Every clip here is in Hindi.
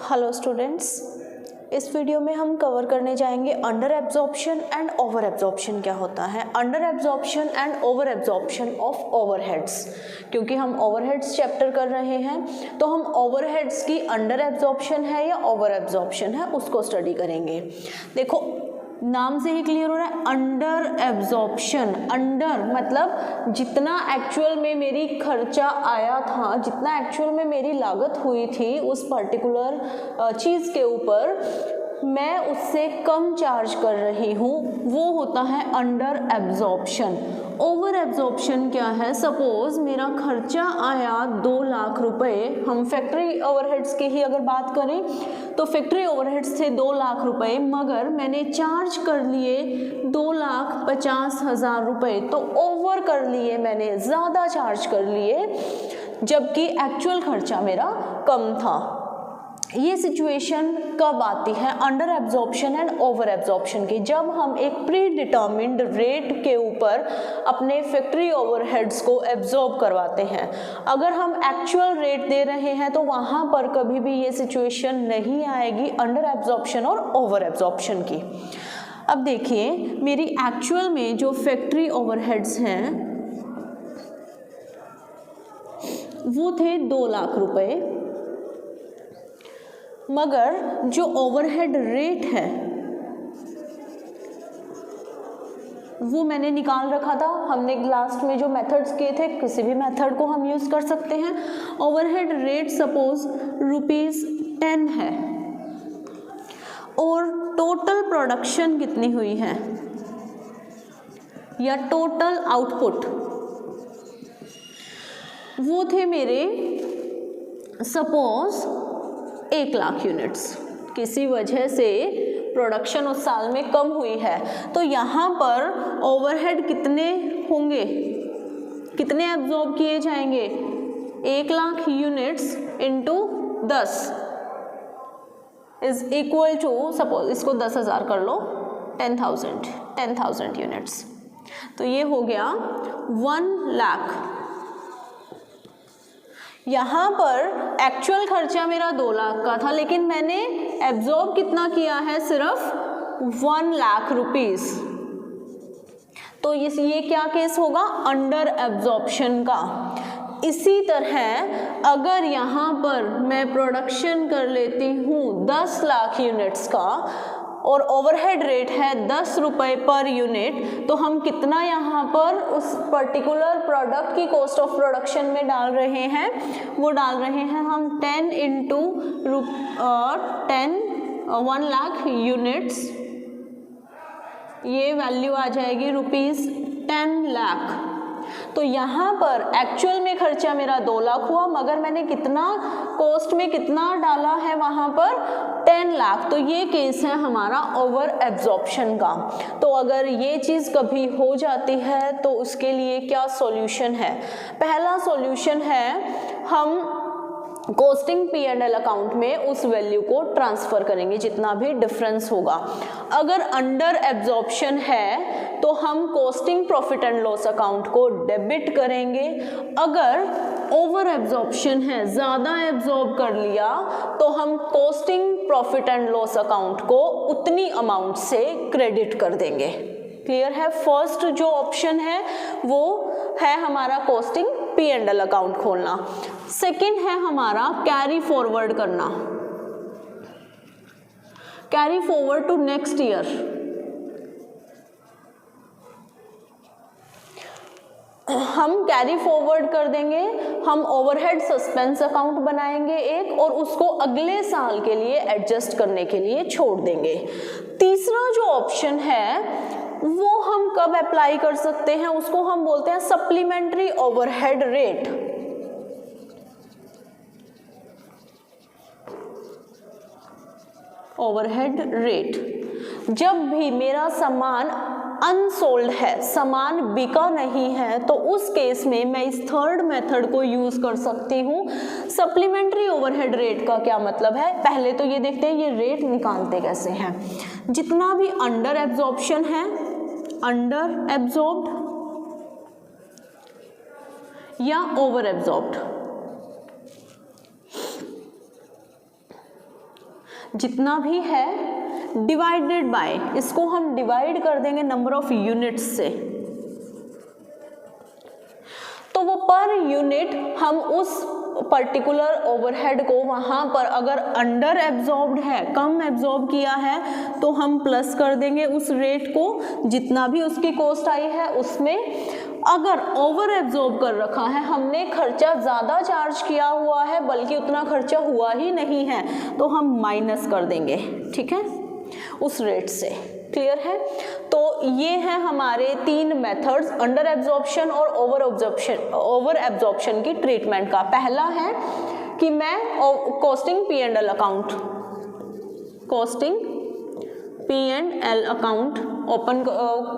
हेलो स्टूडेंट्स, इस वीडियो में हम कवर करने जाएंगे under absorption and over absorption क्या होता है। Under absorption and over absorption of overheads. क्योंकि हम ओवरहेड्स चैप्टर कर रहे हैं तो हम ओवरहेड्स की अंडर एब्जॉर्प्शन है या ओवर एब्जॉर्प्शन है उसको स्टडी करेंगे। देखो नाम से ही क्लियर हो रहा है, अंडर एब्जॉर्प्शन। अंडर मतलब जितना एक्चुअल में मेरी खर्चा आया था, जितना एक्चुअल में मेरी लागत हुई थी उस पर्टिकुलर चीज़ के ऊपर, मैं उससे कम चार्ज कर रही हूँ, वो होता है अंडर एब्जॉर्प्शन। ओवर एब्जॉर्प्शन क्या है? सपोज मेरा खर्चा आया 2 लाख रुपए, हम फैक्ट्री ओवरहेड्स की ही अगर बात करें तो फैक्ट्री ओवरहेड्स थे 2 लाख रुपए, मगर मैंने चार्ज कर लिए 2,50,000 रुपए, तो ओवर कर लिए, मैंने ज़्यादा चार्ज कर लिए जबकि एक्चुअल खर्चा मेरा कम था। ये सिचुएशन कब आती है? Under absorption and over absorption की, जब हम एक प्री डिटर्मिन्ड रेट के ऊपर अपने फैक्ट्री ओवरहेड्स को एब्जॉर्ब करवाते हैं। अगर हम एक्चुअल रेट दे रहे हैं तो वहाँ पर कभी भी ये सिचुएशन नहीं आएगी अंडर एब्जॉर्प्शन और ओवर एब्जॉर्प्शन की। अब देखिए मेरी एक्चुअल में जो फैक्ट्री ओवरहेड्स हैं वो थे 2 लाख रुपए, मगर जो ओवरहेड रेट है वो मैंने निकाल रखा था। हमने लास्ट में जो मेथड्स किए थे, किसी भी मेथड को हम यूज़ कर सकते हैं। ओवरहेड रेट सपोज ₹10 है और टोटल प्रोडक्शन कितनी हुई है या टोटल आउटपुट वो थे मेरे सपोज 1 लाख यूनिट्स। किसी वजह से प्रोडक्शन उस साल में कम हुई है तो यहाँ पर ओवरहेड कितने होंगे, कितने एब्जॉर्ब किए जाएंगे? 1 lakh units into 10 is equal to, suppose इसको 10,000 कर लो, 10,000 यूनिट्स। तो ये हो गया 1 लाख। यहाँ पर एक्चुअल खर्चा मेरा 2 लाख का था, लेकिन मैंने एब्जॉर्ब कितना किया है? सिर्फ 1 लाख रुपीस। तो ये क्या केस होगा? अंडर एब्जॉर्प्शन का। इसी तरह अगर यहाँ पर मैं प्रोडक्शन कर लेती हूँ 10 लाख यूनिट्स का और ओवरहेड रेट है 10 रुपये पर यूनिट, तो हम कितना यहाँ पर उस पर्टिकुलर प्रोडक्ट की कॉस्ट ऑफ प्रोडक्शन में डाल रहे हैं? वो डाल रहे हैं हम 10 इंटू 1 लाख यूनिट्स, ये वैल्यू आ जाएगी ₹10 लाख। तो यहाँ पर एक्चुअल में खर्चा मेरा 2 लाख हुआ, मगर मैंने कितना कॉस्ट में कितना डाला है वहाँ पर? 10 लाख। तो ये केस है हमारा ओवर एब्जॉर्प्शन का। तो अगर ये चीज़ कभी हो जाती है तो उसके लिए क्या सॉल्यूशन है? पहला सॉल्यूशन है हम कॉस्टिंग P&L अकाउंट में उस वैल्यू को ट्रांसफ़र करेंगे जितना भी डिफरेंस होगा। अगर अंडर एब्जॉर्प्शन है तो हम costing profit and loss account को डेबिट करेंगे। अगर ओवर एब्जॉर्प्शन है, ज़्यादा एब्जॉर्ब कर लिया, तो हम costing profit and loss account को उतनी अमाउंट से क्रेडिट कर देंगे। क्लियर है? फर्स्ट जो ऑप्शन है वो है हमारा कॉस्टिंग P&L अकाउंट खोलना। सेकंड है हमारा कैरी फॉरवर्ड करना, carry forward to next year. हम कैरी फॉरवर्ड कर देंगे, हम ओवरहेड सस्पेंस अकाउंट बनाएंगे एक, और उसको अगले साल के लिए एडजस्ट करने के लिए छोड़ देंगे। तीसरा जो ऑप्शन है वो हम कब अप्लाई कर सकते हैं? उसको हम बोलते हैं supplementary overhead rate. Overhead rate जब भी मेरा सामान अनसोल्ड है, सामान बिका नहीं है, तो उस केस में मैं इस थर्ड मेथड को यूज कर सकती हूँ। सप्लीमेंट्री ओवरहेड रेट का क्या मतलब है? पहले तो ये देखते हैं ये रेट निकालते कैसे हैं। जितना भी अंडर एब्जॉर्प्शन है, अंडर एब्जॉर्ब्ड या ओवर एब्जॉर्ब्ड, जितना भी है डिवाइडेड बाय, इसको हम डिवाइड कर देंगे नंबर ऑफ यूनिट्स से, तो वो पर यूनिट हम उस पर्टिकुलर ओवरहेड को वहाँ पर अगर अंडर एब्जॉर्ब्ड है, कम एब्जॉर्ब किया है, तो हम प्लस कर देंगे उस रेट को, जितना भी उसकी कॉस्ट आई है उसमें। अगर ओवर एब्जॉर्ब कर रखा है, हमने खर्चा ज़्यादा चार्ज किया हुआ है बल्कि उतना खर्चा हुआ ही नहीं है, तो हम माइनस कर देंगे, ठीक है, उस रेट से। क्लियर है? तो ये है हमारे 3 मेथड्स अंडर एब्जॉर्प्शन और ओवर एब्जॉर्प्शन की ट्रीटमेंट का। पहला है कि मैं costing P&L account, costing P&L account open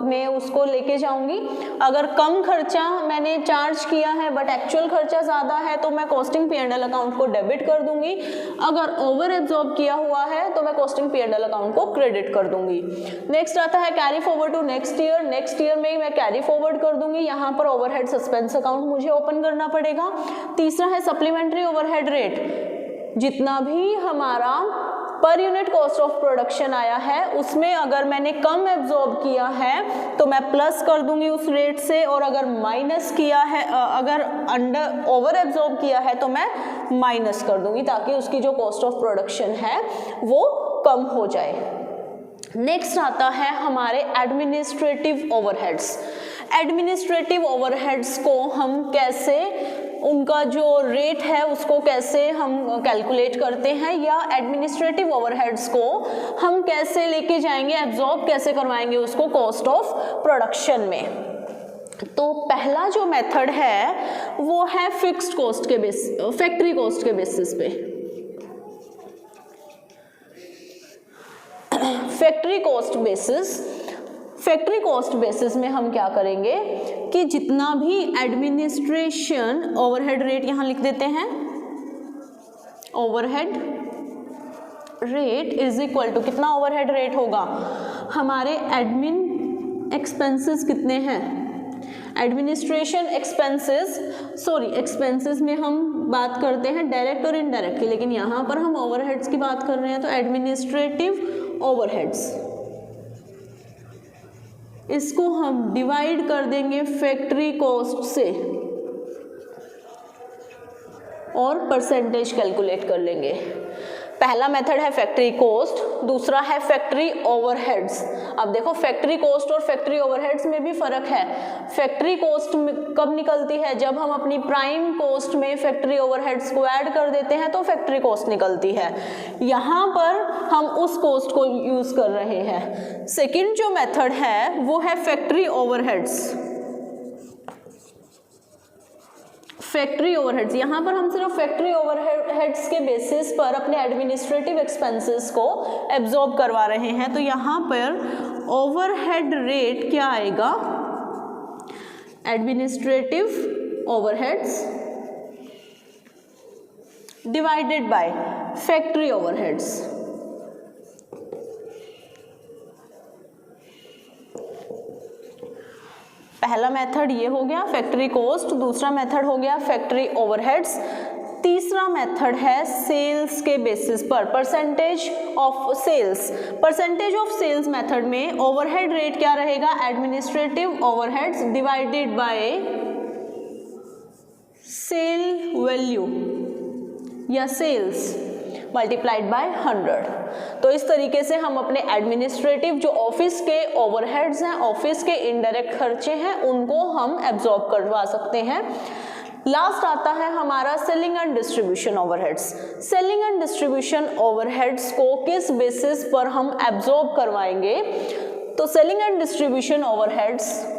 में उसको लेके जाऊंगी। अगर कम खर्चा मैंने चार्ज किया है बट एक्चुअल खर्चा ज़्यादा है तो मैं कॉस्टिंग P&L अकाउंट को डेबिट कर दूंगी। अगर ओवर एब्जॉर्ब किया हुआ है तो मैं कॉस्टिंग P&L अकाउंट को क्रेडिट कर दूंगी। नेक्स्ट आता है carry forward to next year. Next year में मैं कैरी फॉरवर्ड कर दूंगी, यहाँ पर ओवरहेड सस्पेंस अकाउंट मुझे ओपन करना पड़ेगा। तीसरा है सप्लीमेंट्री ओवरहेड रेट, जितना भी हमारा per unit cost of production आया है उसमें अगर मैंने कम एब्जॉर्ब किया है तो मैं प्लस कर दूंगी उस रेट से, और अगर माइनस किया है, अगर अंडर ओवर एब्जॉर्ब किया है तो मैं माइनस कर दूंगी, ताकि उसकी जो कॉस्ट ऑफ प्रोडक्शन है वो कम हो जाए। नेक्स्ट आता है हमारे एडमिनिस्ट्रेटिव ओवरहेड्स। एडमिनिस्ट्रेटिव ओवरहेड्स को हम कैसे, उनका जो रेट है उसको कैसे हम कैलकुलेट करते हैं, या एडमिनिस्ट्रेटिव ओवरहेड्स को हम कैसे लेके जाएंगे, एब्जॉर्ब कैसे करवाएंगे उसको कॉस्ट ऑफ प्रोडक्शन में। तो पहला जो मेथड है वो है फिक्स्ड कॉस्ट के बेस, फैक्ट्री कॉस्ट के बेसिस पे। Factory cost basis, factory cost basis में हम क्या करेंगे कि जितना भी एडमिनिस्ट्रेशन ओवरहेड रेट यहाँ लिख देते हैं, overhead rate is equal to कितना ओवरहेड रेट होगा, हमारे एडमिन एक्सपेंसेस कितने हैं, एडमिनिस्ट्रेशन एक्सपेंसेस, सॉरी एक्सपेंसेस में हम बात करते हैं डायरेक्ट और इनडायरेक्ट की, लेकिन यहाँ पर हम ओवरहेड्स की बात कर रहे हैं, तो एडमिनिस्ट्रेटिव ओवरहेड्स, इसको हम डिवाइड कर देंगे फैक्ट्री कॉस्ट से और परसेंटेज कैलकुलेट कर लेंगे। पहला मेथड है फैक्ट्री कॉस्ट, दूसरा है फैक्ट्री ओवरहेड्स। अब देखो फैक्ट्री कॉस्ट और फैक्ट्री ओवरहेड्स में भी फर्क है। फैक्ट्री कॉस्ट कब निकलती है, जब हम अपनी प्राइम कॉस्ट में फैक्ट्री ओवरहेड्स को ऐड कर देते हैं तो फैक्ट्री कॉस्ट निकलती है। यहाँ पर हम उस कॉस्ट को यूज कर रहे हैं। सेकंड जो मेथड है वो है फैक्ट्री ओवरहेड्स। फैक्ट्री ओवरहेड्स, यहाँ पर हम सिर्फ फैक्ट्री ओवरहेड्स के बेसिस पर अपने एडमिनिस्ट्रेटिव एक्सपेंसेस को एब्जॉर्ब करवा रहे हैं। तो यहाँ पर ओवरहेड रेट क्या आएगा, administrative overheads divided by factory overheads. पहला मेथड ये हो गया फैक्ट्री कॉस्ट, दूसरा मेथड हो गया फैक्ट्री ओवरहेड्स, तीसरा मेथड है सेल्स के बेसिस पर percentage of sales. Percentage of sales method में ओवरहेड रेट क्या रहेगा, administrative overheads divided by sale value या सेल्स मल्टीप्लाइड बाय 100। तो इस तरीके से हम अपने एडमिनिस्ट्रेटिव जो ऑफिस के ओवरहेड्स हैं, ऑफिस के इनडायरेक्ट खर्चे हैं, उनको हम एब्जॉर्ब करवा सकते हैं। लास्ट आता है हमारा selling and distribution overheads. Selling and distribution overheads को किस बेसिस पर हम एब्जॉर्ब करवाएंगे, तो सेलिंग एंड डिस्ट्रीब्यूशन ओवरहेड्स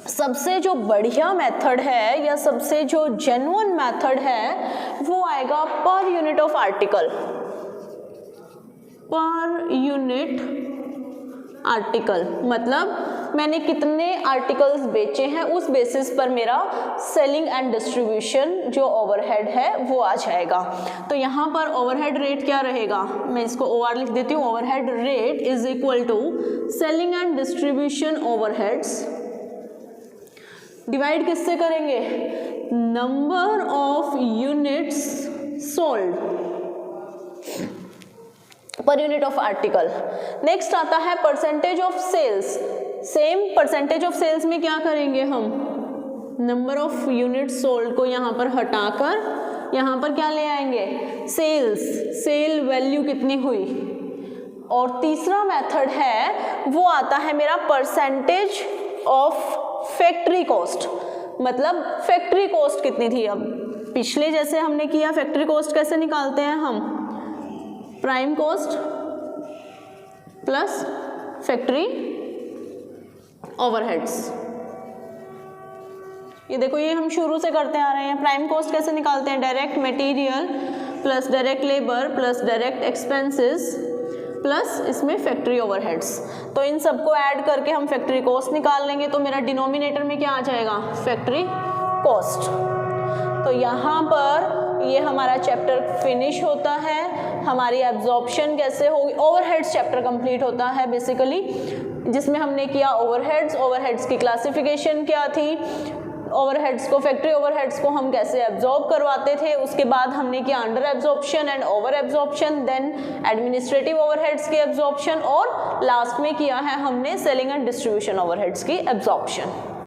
सबसे जो बढ़िया मेथड है या सबसे जो जेन्युइन मेथड है वो आएगा पर unit of article. Per unit article मतलब मैंने कितने आर्टिकल्स बेचे हैं उस बेसिस पर मेरा सेलिंग एंड डिस्ट्रीब्यूशन जो ओवरहेड है वो आ जाएगा। तो यहाँ पर ओवरहेड रेट क्या रहेगा, मैं इसको OR लिख देती हूँ। Overhead rate is equal to selling and distribution overheads divide किससे करेंगे, number of units sold. Per unit of article. Next आता है percentage of sales. Same percentage of sales में क्या करेंगे हम, नंबर ऑफ यूनिट सोल्ड को यहाँ पर हटाकर यहाँ पर क्या ले आएंगे, सेल्स, सेल वैल्यू कितनी हुई। और तीसरा मेथड है वो आता है मेरा परसेंटेज ऑफ फैक्ट्री कॉस्ट, मतलब फैक्ट्री कॉस्ट कितनी थी। अब पिछले जैसे हमने किया, फैक्ट्री कॉस्ट कैसे निकालते हैं हम, prime cost plus factory overheads. ये देखो, ये हम शुरू से करते आ रहे हैं। प्राइम कॉस्ट कैसे निकालते हैं, direct material plus direct labour plus direct expenses plus इसमें फैक्ट्री ओवरहेड्स। तो इन सबको ऐड करके हम फैक्ट्री कॉस्ट निकाल लेंगे। तो मेरा डिनोमिनेटर में क्या आ जाएगा, फैक्ट्री कॉस्ट। तो यहाँ पर ये हमारा चैप्टर फिनिश होता है। हमारी एब्जॉर्प्शन कैसे होगी, ओवरहेड्स चैप्टर कंप्लीट होता है बेसिकली, जिसमें हमने किया ओवरहेड्स, ओवरहेड्स की क्लासिफिकेशन क्या थी, ओवरहेड्स को, फैक्ट्री ओवरहेड्स को हम कैसे एब्जॉर्ब करवाते थे। उसके बाद हमने किया under absorption and over absorption, then administrative overheads की एब्जॉर्प्शन, और लास्ट में किया है हमने सेलिंग एंड डिस्ट्रीब्यूशन ओवरहेड्स की एब्जॉर्प्शन।